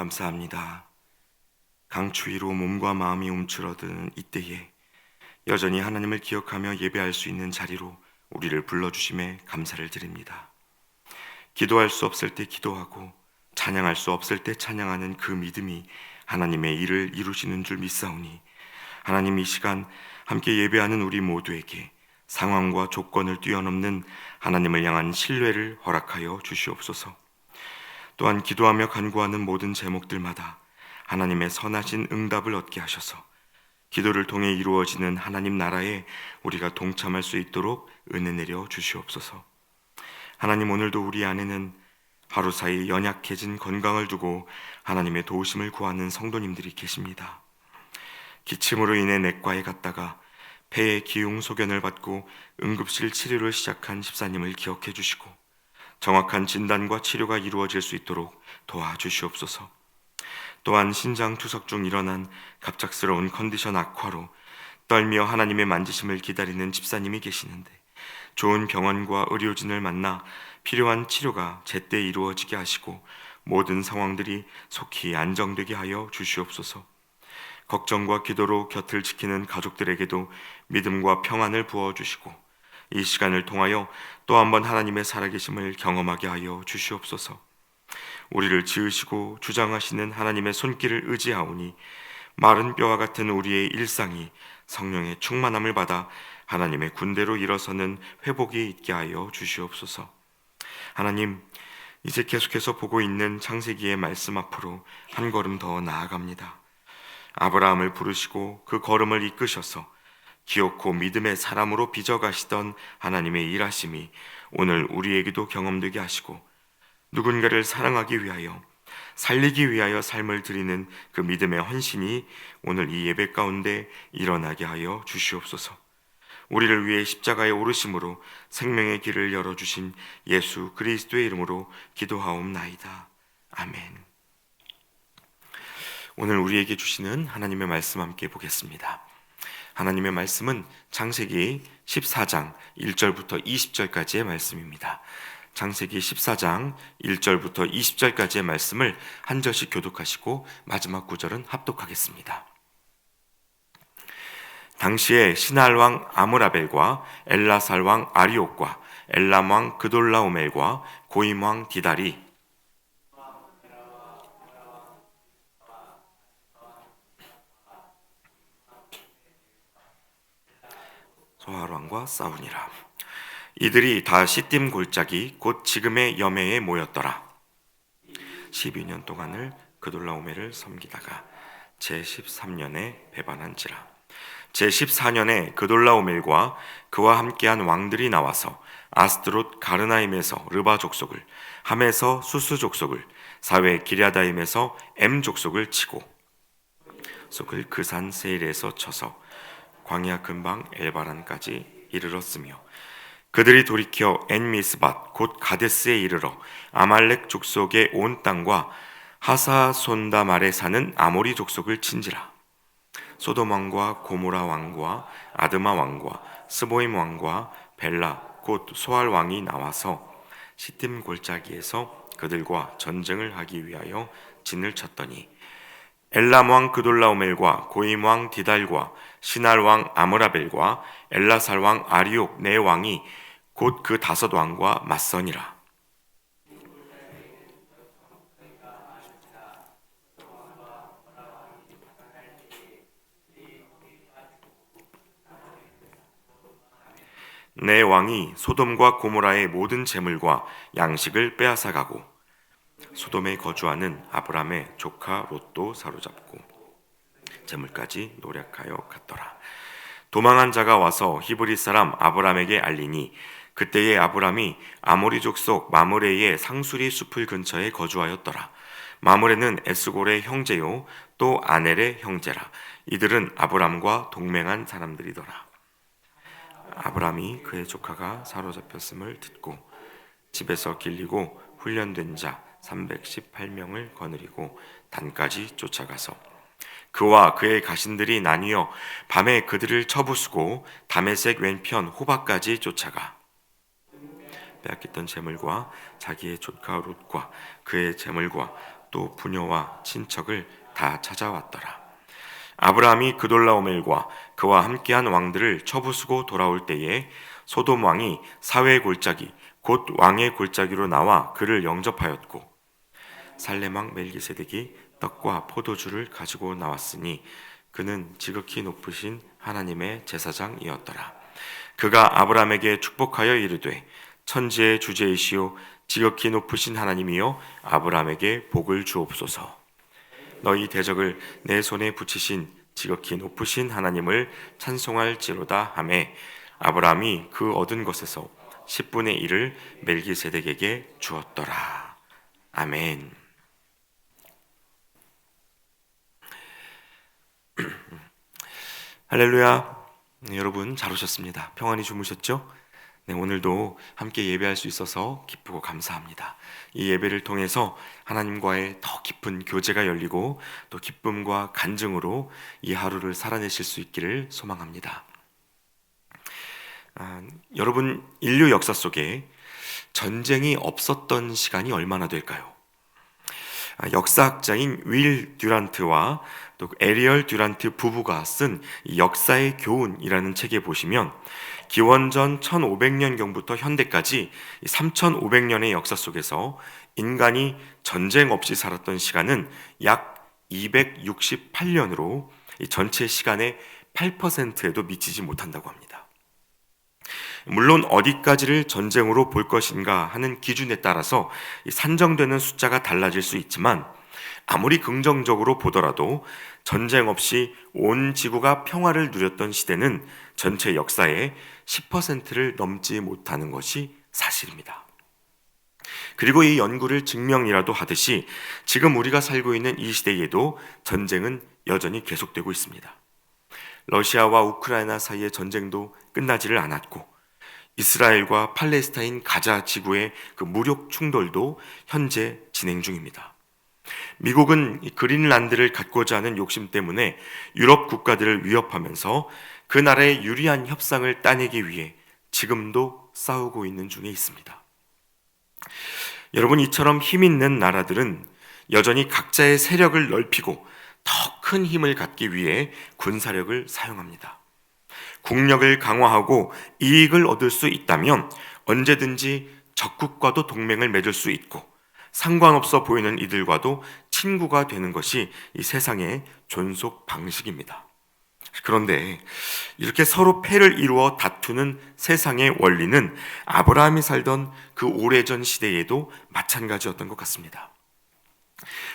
감사합니다. 강추위로 몸과 마음이 움츠러드는 이때에 여전히 하나님을 기억하며 예배할 수 있는 자리로 우리를 불러주심에 감사를 드립니다. 기도할 수 없을 때 기도하고 찬양할 수 없을 때 찬양하는 그 믿음이 하나님의 일을 이루시는 줄 믿사오니 하나님, 이 시간 함께 예배하는 우리 모두에게 상황과 조건을 뛰어넘는 하나님을 향한 신뢰를 허락하여 주시옵소서. 또한 기도하며 간구하는 모든 제목들마다 하나님의 선하신 응답을 얻게 하셔서 기도를 통해 이루어지는 하나님 나라에 우리가 동참할 수 있도록 은혜 내려 주시옵소서. 하나님, 오늘도 우리 안에는 하루 사이 연약해진 건강을 두고 하나님의 도우심을 구하는 성도님들이 계십니다. 기침으로 인해 내과에 갔다가 폐의 기흉 소견을 받고 응급실 치료를 시작한 집사님을 기억해 주시고 정확한 진단과 치료가 이루어질 수 있도록 도와주시옵소서. 또한 신장 투석 중 일어난 갑작스러운 컨디션 악화로 떨며 하나님의 만지심을 기다리는 집사님이 계시는데 좋은 병원과 의료진을 만나 필요한 치료가 제때 이루어지게 하시고 모든 상황들이 속히 안정되게 하여 주시옵소서. 걱정과 기도로 곁을 지키는 가족들에게도 믿음과 평안을 부어주시고 이 시간을 통하여 또 한번 하나님의 살아계심을 경험하게 하여 주시옵소서. 우리를 지으시고 주장하시는 하나님의 손길을 의지하오니 마른 뼈와 같은 우리의 일상이 성령의 충만함을 받아 하나님의 군대로 일어서는 회복이 있게 하여 주시옵소서. 하나님, 이제 계속해서 보고 있는 창세기의 말씀 앞으로 한 걸음 더 나아갑니다. 아브라함을 부르시고 그 걸음을 이끄셔서 기어코 믿음의 사람으로 빚어가시던 하나님의 일하심이 오늘 우리에게도 경험되게 하시고 누군가를 사랑하기 위하여 살리기 위하여 삶을 드리는 그 믿음의 헌신이 오늘 이 예배 가운데 일어나게 하여 주시옵소서. 우리를 위해 십자가에 오르심으로 생명의 길을 열어주신 예수 그리스도의 이름으로 기도하옵나이다. 아멘. 오늘 우리에게 주시는 하나님의 말씀 함께 보겠습니다. 하나님의 말씀은 창세기 14장 1절부터 20절까지의 말씀입니다. 창세기 14장 1절부터 20절까지의 말씀을 한 절씩 교독하시고 마지막 구절은 합독하겠습니다. 당시에 시날 왕 아므라벨과 엘라살 왕 아리옥과 엘람 왕 그돌라오멜과 고임 왕 디달이 소할 왕과 싸우니라. 이들이 다 시딤 골짜기 곧 지금의 여매에 모였더라. 12년 동안을 그돌라오멜을 섬기다가 제13년에 배반한지라. 제14년에 그돌라오멜과 그와 함께한 왕들이 나와서 아스드롯 가르나임에서 르바 족속을, 함에서 수스 족속을, 사회 기랴다임에서 엠 족속을 치고 속을 그 산 세일에서 쳐서 광야 근방 엘바란까지 이르렀으며 그들이 돌이켜 엔미스밧 곧 가데스에 이르러 아말렉 족속의 온 땅과 하사손다말에 사는 아모리 족속을 친지라. 소돔 왕과 고모라 왕과 아드마 왕과 스보임 왕과 벨라 곧 소알 왕이 나와서 시딤 골짜기에서 그들과 전쟁을 하기 위하여 진을 쳤더니 엘람 왕 그돌라오멜과 고임 왕 디달과 시날 왕 아므라벨과 엘라살 왕 아리옥 네 왕이 곧 그 5 왕과 맞서니라. 네 왕이 소돔과 고모라의 모든 재물과 양식을 빼앗아가고 소돔에 거주하는 아브람의 조카 롯도 사로잡고 재물까지 노략하여 갔더라. 도망한 자가 와서 히브리 사람 아브람에게 알리니 그때에 아브람이 아모리 족속 마므레의 상수리 숲을 근처에 거주하였더라. 마므레는 에스골의 형제요 또 아넬의 형제라. 이들은 아브람과 동맹한 사람들이더라. 아브람이 그의 조카가 사로잡혔음을 듣고 집에서 길리고 훈련된 자 318명을 거느리고 단까지 쫓아가서 그와 그의 가신들이 나뉘어 밤에 그들을 쳐부수고 다메섹 왼편 호박까지 쫓아가 빼앗겼던 재물과 자기의 조카 롯과 그의 재물과 또 부녀와 친척을 다 찾아왔더라. 아브라함이 그돌라오멜과 그와 함께한 왕들을 쳐부수고 돌아올 때에 소돔 왕이 사회 골짜기 곧 왕의 골짜기로 나와 그를 영접하였고, 살렘 왕 멜기세덱이 떡과 포도주를 가지고 나왔으니 그는 지극히 높으신 하나님의 제사장이었더라. 그가 아브라함에게 축복하여 이르되, 천지의 주제이시오 지극히 높으신 하나님이여 아브라함에게 복을 주옵소서. 너희 대적을 내 손에 붙이신 지극히 높으신 하나님을 찬송할지로다 하매, 아브라함이 그 얻은 것에서 10분의 1을 멜기세덱에게 주었더라. 아멘. 할렐루야. 여러분 잘 오셨습니다. 평안히 주무셨죠? 네, 오늘도 함께 예배할 수 있어서 기쁘고 감사합니다. 이 예배를 통해서 하나님과의 더 깊은 교제가 열리고 또 기쁨과 간증으로 이 하루를 살아내실 수 있기를 소망합니다. 여러분, 인류 역사 속에 전쟁이 없었던 시간이 얼마나 될까요? 역사학자인 윌 듀란트와 또 에리얼 듀란트 부부가 쓴 역사의 교훈이라는 책에 보시면 기원전 1500년경부터 현대까지 3500년의 역사 속에서 인간이 전쟁 없이 살았던 시간은 약 268년으로 전체 시간의 8%에도 미치지 못한다고 합니다. 물론 어디까지를 전쟁으로 볼 것인가 하는 기준에 따라서 산정되는 숫자가 달라질 수 있지만, 아무리 긍정적으로 보더라도 전쟁 없이 온 지구가 평화를 누렸던 시대는 전체 역사의 10%를 넘지 못하는 것이 사실입니다. 그리고 이 연구를 증명이라도 하듯이 지금 우리가 살고 있는 이 시대에도 전쟁은 여전히 계속되고 있습니다. 러시아와 우크라이나 사이의 전쟁도 끝나지를 않았고, 이스라엘과 팔레스타인 가자 지구의 그 무력 충돌도 현재 진행 중입니다. 미국은 그린란드를 갖고자 하는 욕심 때문에 유럽 국가들을 위협하면서 그 나라의 유리한 협상을 따내기 위해 지금도 싸우고 있는 중에 있습니다. 여러분, 이처럼 힘 있는 나라들은 여전히 각자의 세력을 넓히고 더 큰 힘을 갖기 위해 군사력을 사용합니다. 국력을 강화하고 이익을 얻을 수 있다면 언제든지 적국과도 동맹을 맺을 수 있고, 상관없어 보이는 이들과도 친구가 되는 것이 이 세상의 존속 방식입니다. 그런데 이렇게 서로 패를 이루어 다투는 세상의 원리는 아브라함이 살던 그 오래전 시대에도 마찬가지였던 것 같습니다.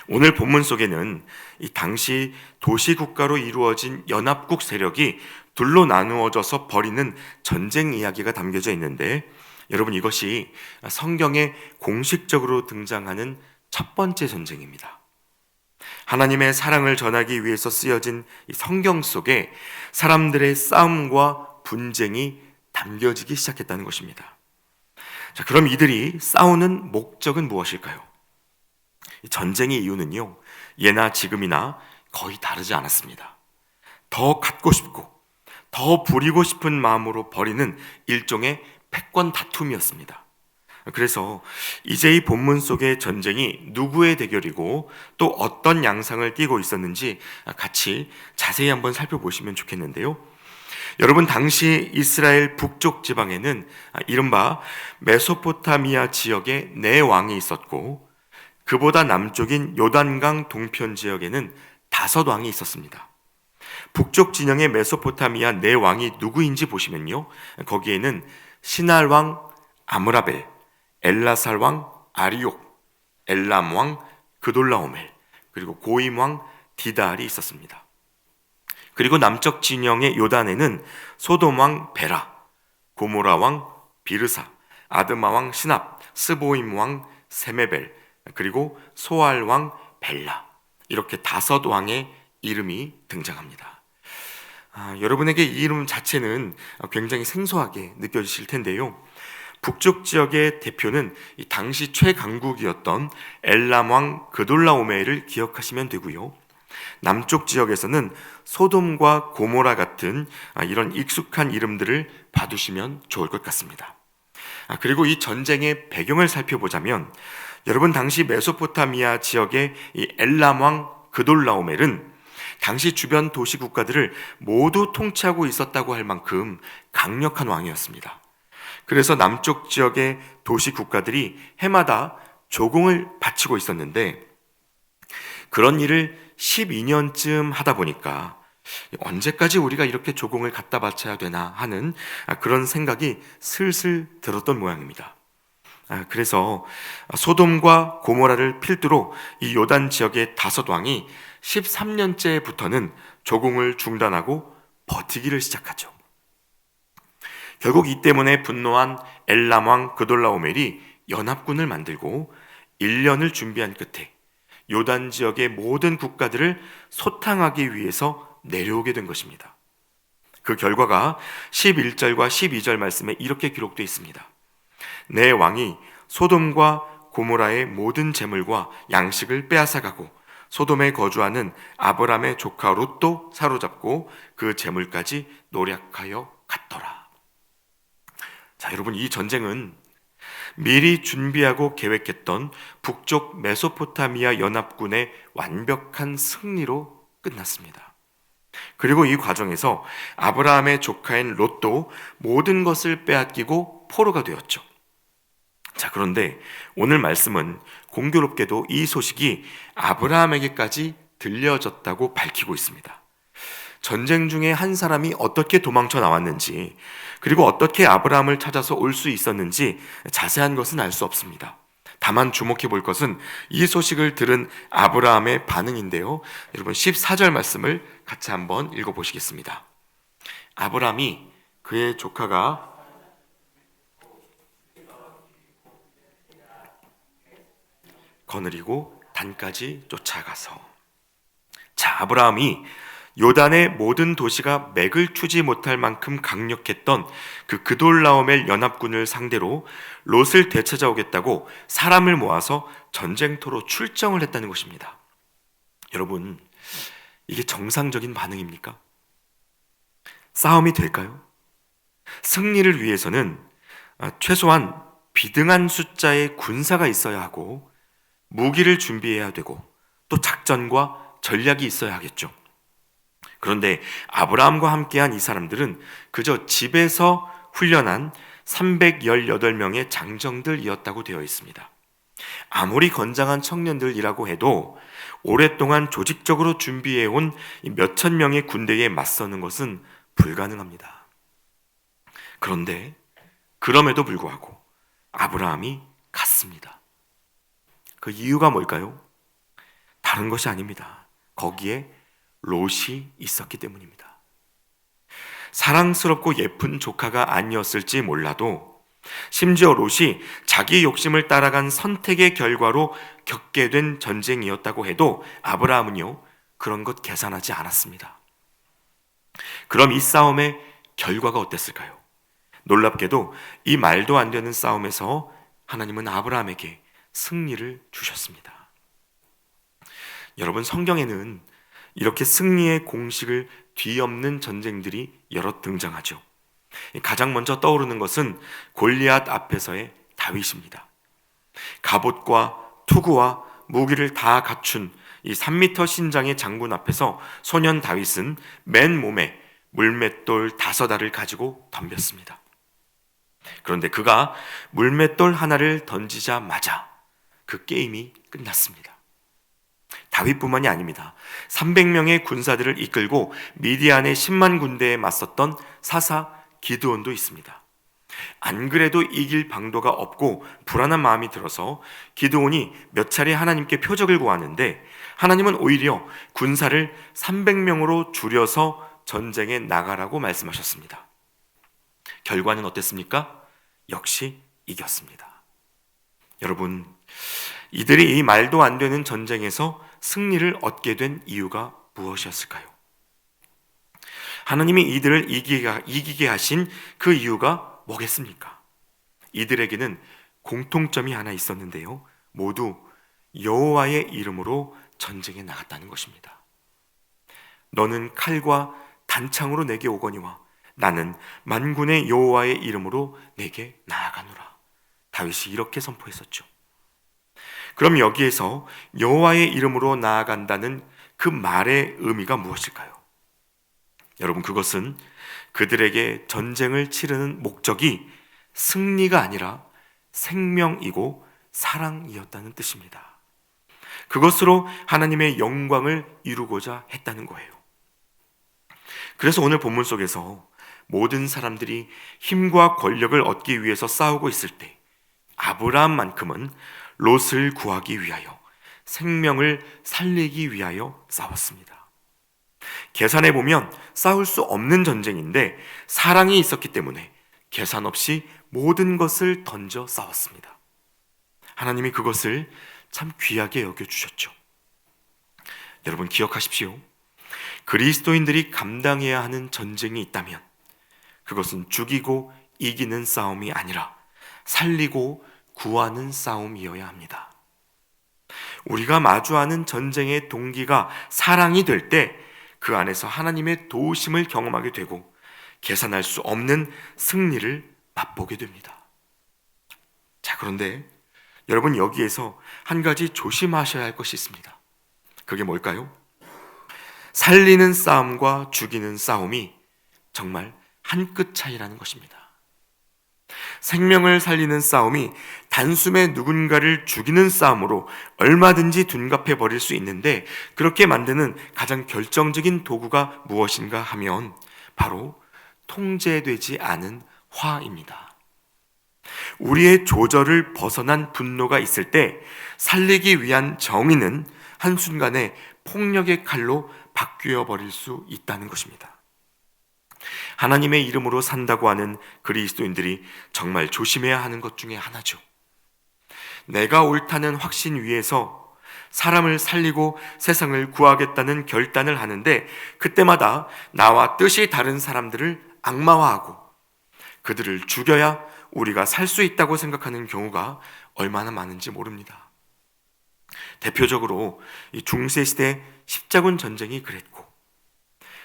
오늘 본문 속에는 이 당시 도시국가로 이루어진 연합국 세력이 둘로 나누어져서 벌이는 전쟁 이야기가 담겨져 있는데, 여러분, 이것이 성경에 공식적으로 등장하는 첫 번째 전쟁입니다. 하나님의 사랑을 전하기 위해서 쓰여진 이 성경 속에 사람들의 싸움과 분쟁이 담겨지기 시작했다는 것입니다. 자, 그럼 이들이 싸우는 목적은 무엇일까요? 전쟁의 이유는요, 예나 지금이나 거의 다르지 않았습니다. 더 갖고 싶고 더 부리고 싶은 마음으로 벌이는 일종의 패권 다툼이었습니다. 그래서 이제 이 본문 속의 전쟁이 누구의 대결이고 또 어떤 양상을 띠고 있었는지 같이 자세히 한번 살펴보시면 좋겠는데요. 여러분, 당시 이스라엘 북쪽 지방에는 이른바 메소포타미아 지역에 네 왕이 있었고, 그보다 남쪽인 요단강 동편 지역에는 5왕이 있었습니다. 북쪽 진영의 메소포타미아 네 왕이 누구인지 보시면요, 거기에는 시날 왕 아므라벨, 엘라살 왕 아리옥, 엘람 왕 그돌라오멜, 그리고 고임 왕 디달이 있었습니다. 그리고 남쪽 진영의 요단에는 소돔 왕 베라, 고모라 왕 비르사, 아드마 왕 시납, 스보임 왕 세메벨, 그리고 소알 왕 벨라, 이렇게 5왕의 이름이 등장합니다. 여러분에게 이 이름 자체는 굉장히 생소하게 느껴지실 텐데요. 북쪽 지역의 대표는 이 당시 최강국이었던 엘람 왕 그돌라오멜을 기억하시면 되고요. 남쪽 지역에서는 소돔과 고모라 같은 이런 익숙한 이름들을 봐두시면 좋을 것 같습니다. 그리고 이 전쟁의 배경을 살펴보자면 여러분, 당시 메소포타미아 지역의 이 엘람 왕 그돌라오멜은 당시 주변 도시 국가들을 모두 통치하고 있었다고 할 만큼 강력한 왕이었습니다. 그래서 남쪽 지역의 도시 국가들이 해마다 조공을 바치고 있었는데, 그런 일을 12년쯤 하다 보니까 언제까지 우리가 이렇게 조공을 갖다 바쳐야 되나 하는 그런 생각이 슬슬 들었던 모양입니다. 그래서 소돔과 고모라를 필두로 이 요단 지역의 5왕이 13년째부터는 조공을 중단하고 버티기를 시작하죠. 결국 이 때문에 분노한 엘람 왕 그돌라오멜이 연합군을 만들고 1년을 준비한 끝에 요단 지역의 모든 국가들을 소탕하기 위해서 내려오게 된 것입니다. 그 결과가 11절과 12절 말씀에 이렇게 기록되어 있습니다. 내 왕이 소돔과 고모라의 모든 재물과 양식을 빼앗아가고 소돔에 거주하는 아브람의 조카 롯도 사로잡고 그 재물까지 노략하여 갔더라. 자, 여러분, 이 전쟁은 미리 준비하고 계획했던 북쪽 메소포타미아 연합군의 완벽한 승리로 끝났습니다. 그리고 이 과정에서 아브라함의 조카인 롯도 모든 것을 빼앗기고 포로가 되었죠. 자, 그런데 오늘 말씀은 공교롭게도 이 소식이 아브라함에게까지 들려졌다고 밝히고 있습니다. 전쟁 중에 한 사람이 어떻게 도망쳐 나왔는지, 그리고 어떻게 아브라함을 찾아서 올 수 있었는지 자세한 것은 알 수 없습니다. 다만 주목해 볼 것은 이 소식을 들은 아브라함의 반응인데요. 여러분, 14절 말씀을 같이 한번 읽어보시겠습니다. 아브라함이 그의 조카가 거느리고 단까지 쫓아가서, 자, 아브라함이 요단의 모든 도시가 맥을 추지 못할 만큼 강력했던 그 그돌라오멜 연합군을 상대로 롯을 되찾아오겠다고 사람을 모아서 전쟁터로 출정을 했다는 것입니다. 여러분, 이게 정상적인 반응입니까? 싸움이 될까요? 승리를 위해서는 최소한 비등한 숫자의 군사가 있어야 하고, 무기를 준비해야 되고, 또 작전과 전략이 있어야 하겠죠. 그런데 아브라함과 함께한 이 사람들은 그저 집에서 훈련한 318명의 장정들이었다고 되어 있습니다. 아무리 건장한 청년들이라고 해도 오랫동안 조직적으로 준비해온 몇천 명의 군대에 맞서는 것은 불가능합니다. 그런데 그럼에도 불구하고 아브라함이 갔습니다. 그 이유가 뭘까요? 다른 것이 아닙니다. 거기에 롯이 있었기 때문입니다. 사랑스럽고 예쁜 조카가 아니었을지 몰라도, 심지어 롯이 자기 욕심을 따라간 선택의 결과로 겪게 된 전쟁이었다고 해도 아브라함은요, 그런 것 계산하지 않았습니다. 그럼 이 싸움의 결과가 어땠을까요? 놀랍게도 이 말도 안 되는 싸움에서 하나님은 아브라함에게 승리를 주셨습니다. 여러분, 성경에는 이렇게 승리의 공식을 뒤엎는 전쟁들이 여러 등장하죠. 가장 먼저 떠오르는 것은 골리앗 앞에서의 다윗입니다. 갑옷과 투구와 무기를 다 갖춘 이 3m 신장의 장군 앞에서 소년 다윗은 맨 몸에 물맷돌 5알을 가지고 덤볐습니다. 그런데 그가 물맷돌 하나를 던지자마자 그 게임이 끝났습니다. 다윗뿐만이 아닙니다. 300명의 군사들을 이끌고 미디안의 10만 군대에 맞섰던 사사 기드온도 있습니다. 안 그래도 이길 방도가 없고 불안한 마음이 들어서 기드온이 몇 차례 하나님께 표적을 구하는데, 하나님은 오히려 군사를 300명으로 줄여서 전쟁에 나가라고 말씀하셨습니다. 결과는 어땠습니까? 역시 이겼습니다. 여러분, 이들이 이 말도 안 되는 전쟁에서 승리를 얻게 된 이유가 무엇이었을까요? 하나님이 이들을 이기게 하신 그 이유가 뭐겠습니까? 이들에게는 공통점이 하나 있었는데요. 모두 여호와의 이름으로 전쟁에 나갔다는 것입니다. 너는 칼과 단창으로 내게 오거니와 나는 만군의 여호와의 이름으로 내게 나아가노라. 다윗이 이렇게 선포했었죠. 그럼 여기에서 여호와의 이름으로 나아간다는 그 말의 의미가 무엇일까요? 여러분, 그것은 그들에게 전쟁을 치르는 목적이 승리가 아니라 생명이고 사랑이었다는 뜻입니다. 그것으로 하나님의 영광을 이루고자 했다는 거예요. 그래서 오늘 본문 속에서 모든 사람들이 힘과 권력을 얻기 위해서 싸우고 있을 때 아브라함만큼은 롯을 구하기 위하여, 생명을 살리기 위하여 싸웠습니다. 계산해 보면 싸울 수 없는 전쟁인데 사랑이 있었기 때문에 계산 없이 모든 것을 던져 싸웠습니다. 하나님이 그것을 참 귀하게 여겨주셨죠. 여러분, 기억하십시오. 그리스도인들이 감당해야 하는 전쟁이 있다면 그것은 죽이고 이기는 싸움이 아니라 살리고 구하는 싸움이어야 합니다. 우리가 마주하는 전쟁의 동기가 사랑이 될 때 그 안에서 하나님의 도우심을 경험하게 되고 계산할 수 없는 승리를 맛보게 됩니다. 자, 그런데 여러분, 여기에서 한 가지 조심하셔야 할 것이 있습니다. 그게 뭘까요? 살리는 싸움과 죽이는 싸움이 정말 한 끗 차이라는 것입니다. 생명을 살리는 싸움이 단숨에 누군가를 죽이는 싸움으로 얼마든지 둔갑해 버릴 수 있는데, 그렇게 만드는 가장 결정적인 도구가 무엇인가 하면 바로 통제되지 않은 화입니다. 우리의 조절을 벗어난 분노가 있을 때 살리기 위한 정의는 한순간에 폭력의 칼로 바뀌어 버릴 수 있다는 것입니다. 하나님의 이름으로 산다고 하는 그리스도인들이 정말 조심해야 하는 것 중에 하나죠. 내가 옳다는 확신 위에서 사람을 살리고 세상을 구하겠다는 결단을 하는데, 그때마다 나와 뜻이 다른 사람들을 악마화하고 그들을 죽여야 우리가 살 수 있다고 생각하는 경우가 얼마나 많은지 모릅니다. 대표적으로 이 중세시대 십자군 전쟁이 그랬고,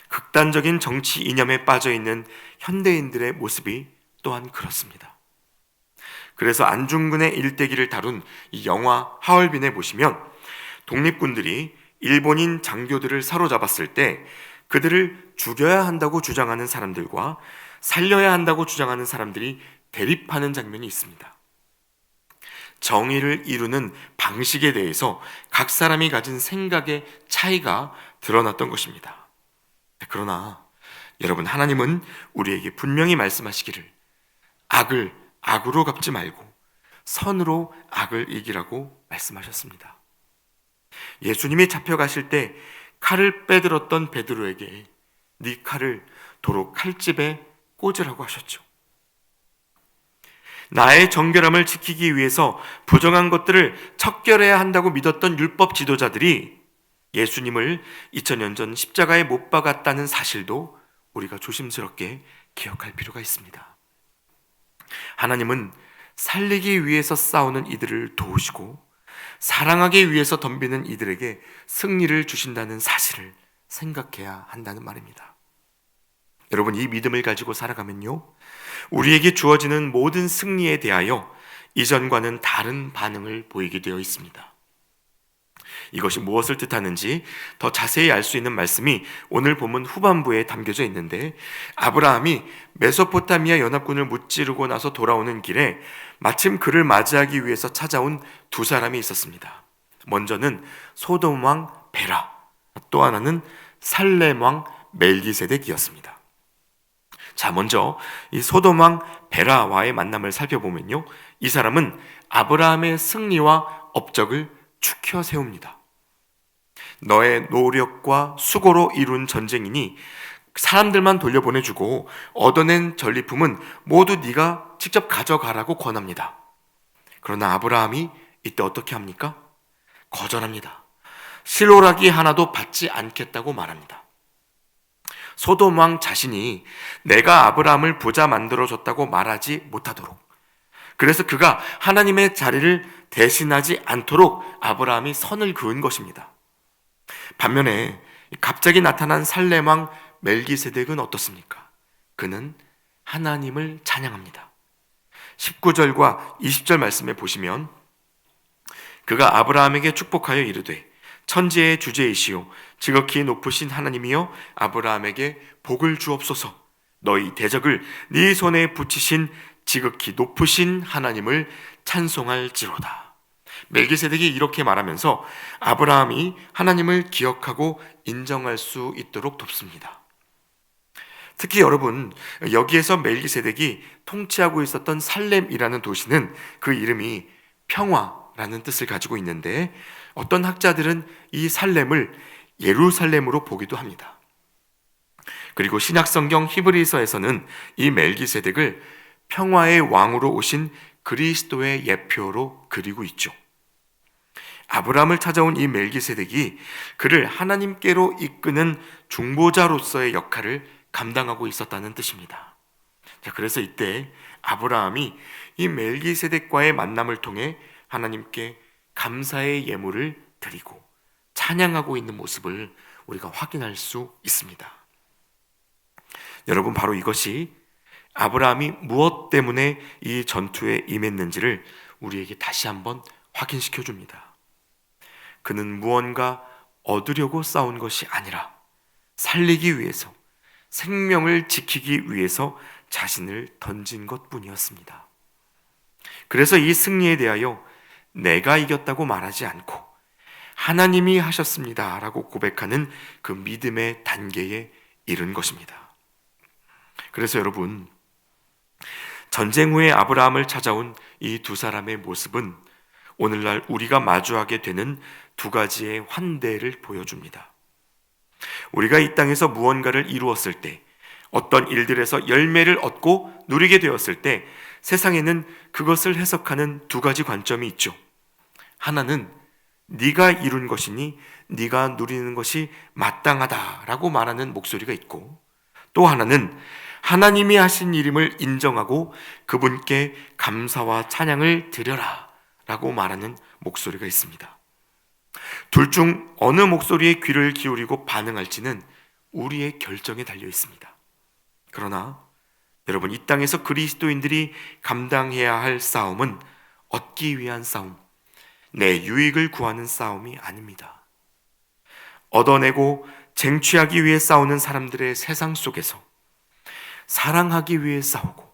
극단적인 정치 이념에 빠져있는 현대인들의 모습이 또한 그렇습니다. 그래서 안중근의 일대기를 다룬 이 영화 하얼빈에 보시면 독립군들이 일본인 장교들을 사로잡았을 때 그들을 죽여야 한다고 주장하는 사람들과 살려야 한다고 주장하는 사람들이 대립하는 장면이 있습니다. 정의를 이루는 방식에 대해서 각 사람이 가진 생각의 차이가 드러났던 것입니다. 그러나 여러분, 하나님은 우리에게 분명히 말씀하시기를 악을 악으로 갚지 말고 선으로 악을 이기라고 말씀하셨습니다. 예수님이 잡혀가실 때 칼을 빼들었던 베드로에게 네 칼을 도로 칼집에 꽂으라고 하셨죠. 나의 정결함을 지키기 위해서 부정한 것들을 척결해야 한다고 믿었던 율법 지도자들이 예수님을 2000년 전 십자가에 못 박았다는 사실도 우리가 조심스럽게 기억할 필요가 있습니다. 하나님은 살리기 위해서 싸우는 이들을 도우시고 사랑하기 위해서 덤비는 이들에게 승리를 주신다는 사실을 생각해야 한다는 말입니다. 여러분, 이 믿음을 가지고 살아가면요, 우리에게 주어지는 모든 승리에 대하여 이전과는 다른 반응을 보이게 되어 있습니다. 이것이 무엇을 뜻하는지 더 자세히 알 수 있는 말씀이 오늘 본문 후반부에 담겨져 있는데, 아브라함이 메소포타미아 연합군을 무찌르고 나서 돌아오는 길에 마침 그를 맞이하기 위해서 찾아온 두 사람이 있었습니다. 먼저는 소돔 왕 베라, 또 하나는 살렘 왕 멜기세덱이었습니다. 자, 먼저 이 소돔 왕 베라와의 만남을 살펴보면요, 이 사람은 아브라함의 승리와 업적을 추켜 세웁니다. 너의 노력과 수고로 이룬 전쟁이니 사람들만 돌려보내주고 얻어낸 전리품은 모두 네가 직접 가져가라고 권합니다. 그러나 아브라함이 이때 어떻게 합니까? 거절합니다. 실오라기 하나도 받지 않겠다고 말합니다. 소돔 왕 자신이 내가 아브라함을 부자 만들어줬다고 말하지 못하도록, 그래서 그가 하나님의 자리를 대신하지 않도록 아브라함이 선을 그은 것입니다. 반면에 갑자기 나타난 살렘 왕 멜기세덱은 어떻습니까? 그는 하나님을 찬양합니다. 19절과 20절 말씀에 보시면 그가 아브라함에게 축복하여 이르되 천지의 주제이시오 지극히 높으신 하나님이여 아브라함에게 복을 주옵소서. 너희 대적을 네 손에 붙이신 지극히 높으신 하나님을 찬송할지로다. 멜기세덱이 이렇게 말하면서 아브라함이 하나님을 기억하고 인정할 수 있도록 돕습니다. 특히 여러분, 여기에서 멜기세덱이 통치하고 있었던 살렘이라는 도시는 그 이름이 평화라는 뜻을 가지고 있는데, 어떤 학자들은 이 살렘을 예루살렘으로 보기도 합니다. 그리고 신약성경 히브리서에서는 이 멜기세덱을 평화의 왕으로 오신 그리스도의 예표로 그리고 있죠. 아브라함을 찾아온 이 멜기세덱이 그를 하나님께로 이끄는 중보자로서의 역할을 감당하고 있었다는 뜻입니다. 자, 그래서 이때 아브라함이 이 멜기세덱과의 만남을 통해 하나님께 감사의 예물을 드리고 찬양하고 있는 모습을 우리가 확인할 수 있습니다. 여러분, 바로 이것이 아브라함이 무엇 때문에 이 전투에 임했는지를 우리에게 다시 한번 확인시켜 줍니다. 그는 무언가 얻으려고 싸운 것이 아니라 살리기 위해서, 생명을 지키기 위해서 자신을 던진 것뿐이었습니다. 그래서 이 승리에 대하여 내가 이겼다고 말하지 않고 하나님이 하셨습니다 라고 고백하는 그 믿음의 단계에 이른 것입니다. 그래서 여러분, 전쟁 후에 아브라함을 찾아온 이 두 사람의 모습은 오늘날 우리가 마주하게 되는 두 가지의 환대를 보여줍니다. 우리가 이 땅에서 무언가를 이루었을 때, 어떤 일들에서 열매를 얻고 누리게 되었을 때 세상에는 그것을 해석하는 두 가지 관점이 있죠. 하나는 네가 이룬 것이니 네가 누리는 것이 마땅하다라고 말하는 목소리가 있고, 또 하나는 하나님이 하신 일임을 인정하고 그분께 감사와 찬양을 드려라 라고 말하는 목소리가 있습니다. 둘 중 어느 목소리에 귀를 기울이고 반응할지는 우리의 결정에 달려 있습니다. 그러나 여러분, 이 땅에서 그리스도인들이 감당해야 할 싸움은 얻기 위한 싸움, 내 유익을 구하는 싸움이 아닙니다. 얻어내고 쟁취하기 위해 싸우는 사람들의 세상 속에서 사랑하기 위해 싸우고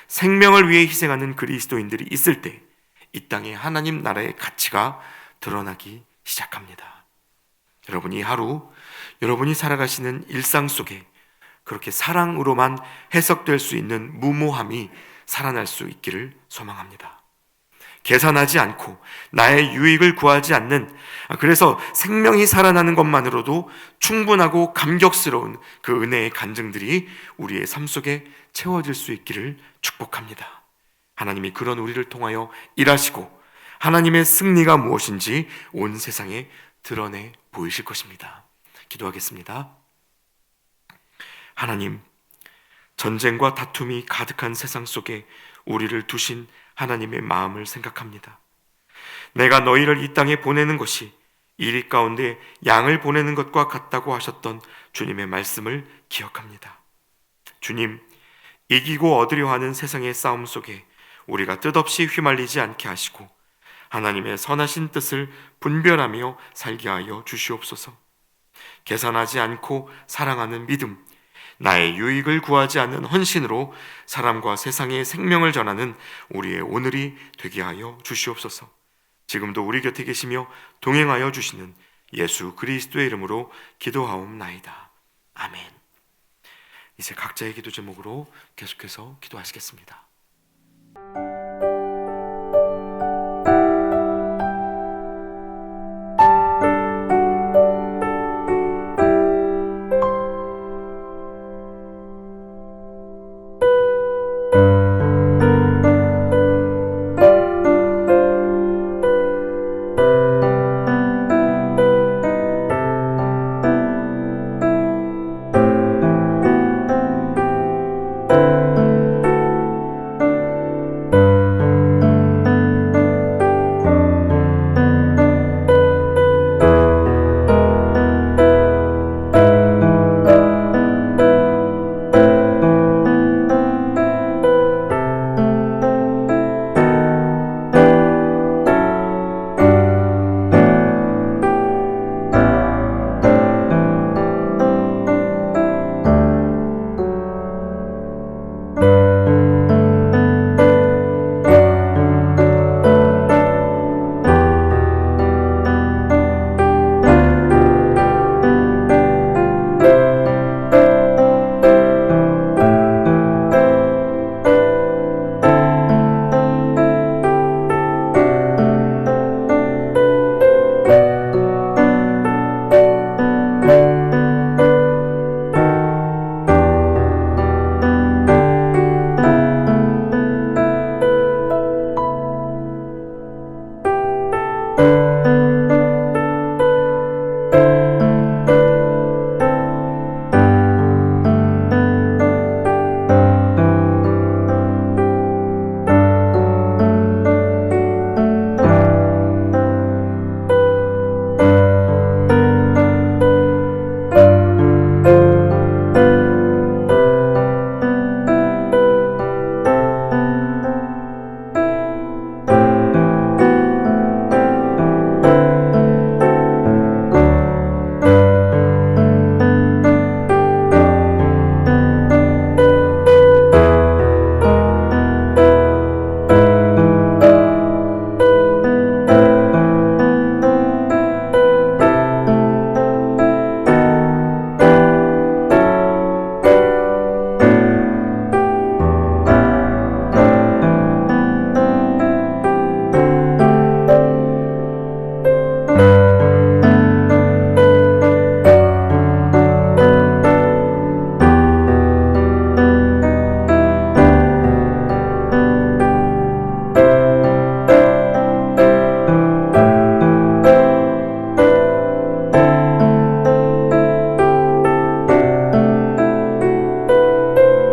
생명을 위해 희생하는 그리스도인들이 있을 때 이 땅에 하나님 나라의 가치가 드러나기 시작합니다. 여러분, 이 하루 여러분이 살아가시는 일상 속에 그렇게 사랑으로만 해석될 수 있는 무모함이 살아날 수 있기를 소망합니다. 계산하지 않고 나의 유익을 구하지 않는, 그래서 생명이 살아나는 것만으로도 충분하고 감격스러운 그 은혜의 간증들이 우리의 삶 속에 채워질 수 있기를 축복합니다. 하나님이 그런 우리를 통하여 일하시고 하나님의 승리가 무엇인지 온 세상에 드러내 보이실 것입니다. 기도하겠습니다. 하나님, 전쟁과 다툼이 가득한 세상 속에 우리를 두신 하나님의 마음을 생각합니다. 내가 너희를 이 땅에 보내는 것이 이리 가운데 양을 보내는 것과 같다고 하셨던 주님의 말씀을 기억합니다. 주님, 이기고 얻으려 하는 세상의 싸움 속에 우리가 뜻없이 휘말리지 않게 하시고 하나님의 선하신 뜻을 분별하며 살게 하여 주시옵소서. 계산하지 않고 사랑하는 믿음, 나의 유익을 구하지 않는 헌신으로 사람과 세상의 생명을 전하는 우리의 오늘이 되게 하여 주시옵소서. 지금도 우리 곁에 계시며 동행하여 주시는 예수 그리스도의 이름으로 기도하옵나이다. 아멘. 이제 각자의 기도 제목으로 계속해서 기도하시겠습니다.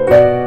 감사합니다.